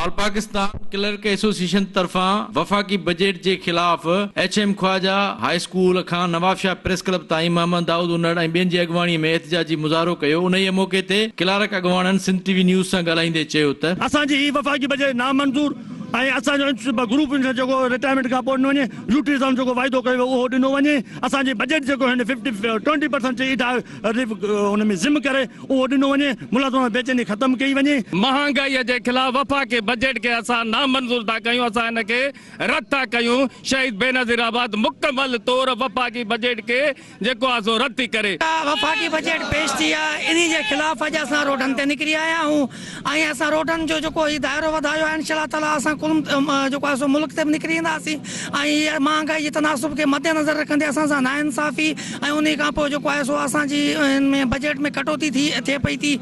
All Pakistan clerk association तरफा वफाकी budget के खिलाफ HM ख्वाजा हाई स्कूल खां नवाब शाह प्रेस क्लब ताईं मोहम्मद दाऊद उन्नड़ ऐं ॿियनि जी अॻवाणी में एहतजाजी मुज़ाहरो कयो। उन मौक़े ते क्लर्क अॻवाननि सिंध TV न्यूज़ सां ॻाल्हाईंदे चयो त असांजी ही वफ़ाकी बजट नामंज़ूर ऐं असांजो ग्रुप जेको रिटायरमेंट खां पोइ ॾिनो वञे यूटिलिटी जेको वाइदो कयो उहो ॾिनो वञे। असांजी बजट जेको हिन 20% हुन में ज़िम करे उहो ॾिनो वञे। मुलाज़िम बेचैनी ख़तमु कई वञे। महांगाईअ जे ख़िलाफ़ वफ़ाक़ी बजट खे असां नामंज़ूर था कयूं, असां हिनखे रद्द था कयूं। शहीद बेनज़ीर आबाद मुकमल तौर वफ़ाक़ी बजट खे जेको आहे सो रद्द थी करे। वफ़ाक़ी बजट पेश थी आहे, इन जे ख़िलाफ़ अॼु असां रोडनि ते निकिरी आया आहियूं ऐं असां रोडनि जो जेको ही दाइरो वधायो आहे इंशाअल्लाह ताला असां जेको आहे सो मुल्क ते बि निकिरी ईंदासीं ऐं हीअ महांगाई जे तनासुब खे मद्देनज़र रखंदे असां सां नाइंसाफ़ी ऐं उन खां पोइ जेको आहे सो असांजी हिन में बजट में कटौती थिए पई थी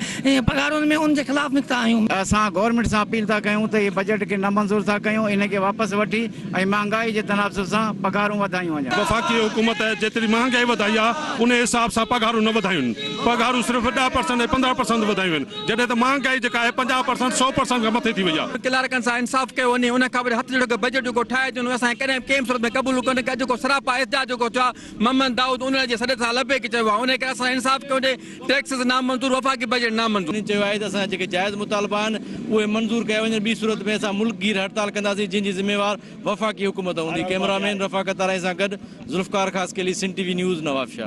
पघारुनि में, उन जे ख़िलाफ़ निकिता आहियूं। असां गवर्नमेंट सां अपील था कयूं त इहे बजट खे नामंज़ूर था कयूं, इनखे वापसि वठी ऐं महांगाई जे तनासुब सां पघारूं वधायूं वञनि। वफ़ाक़ी हुकूमत जेतिरी महांगाई वधाई आहे उन हिसाब सां पघारूं न वधायूं आहिनि। पघारूं सिर्फ़ु 10% ऐं 15% वधायूं आहिनि, जॾहिं त महांगाई जेका आहे 50% 100% खां मथे थी वई आहे। क्लर्कनि सां इंसाफ़ कयो वञे, उन खां वरी हथ जोड़े बजट जेको ठाहे अचनि असां कॾहिं कंहिं सूरत में क़बूल कोन्हे कयो। जेको सरापा एहतजाज जेको थियो आहे मोहम्मद दाऊद उन जे सॾ सां लबे के चयो आहे, उन करे असां इंसाफ़ कयो वञे। टैक्सिस नामंज़ूर, वफ़ाक़ी बजट नामंज़ूर। चयो आहे त असां जेके जाइज़ मुतालबा आहिनि उहे मंज़ूर कया वञनि, ॿी सूरत में असां मुल्क गीर हड़ताल कंदासीं जंहिंजी ज़िम्मेवार वफ़ाक़ी हुकूमत हूंदी। कैमरामैन रफ़ाकत ताराई सां गॾु ज़ुल्फ़कार ख़ास के लिए सिंध TV न्यूज़ नवाब शाह।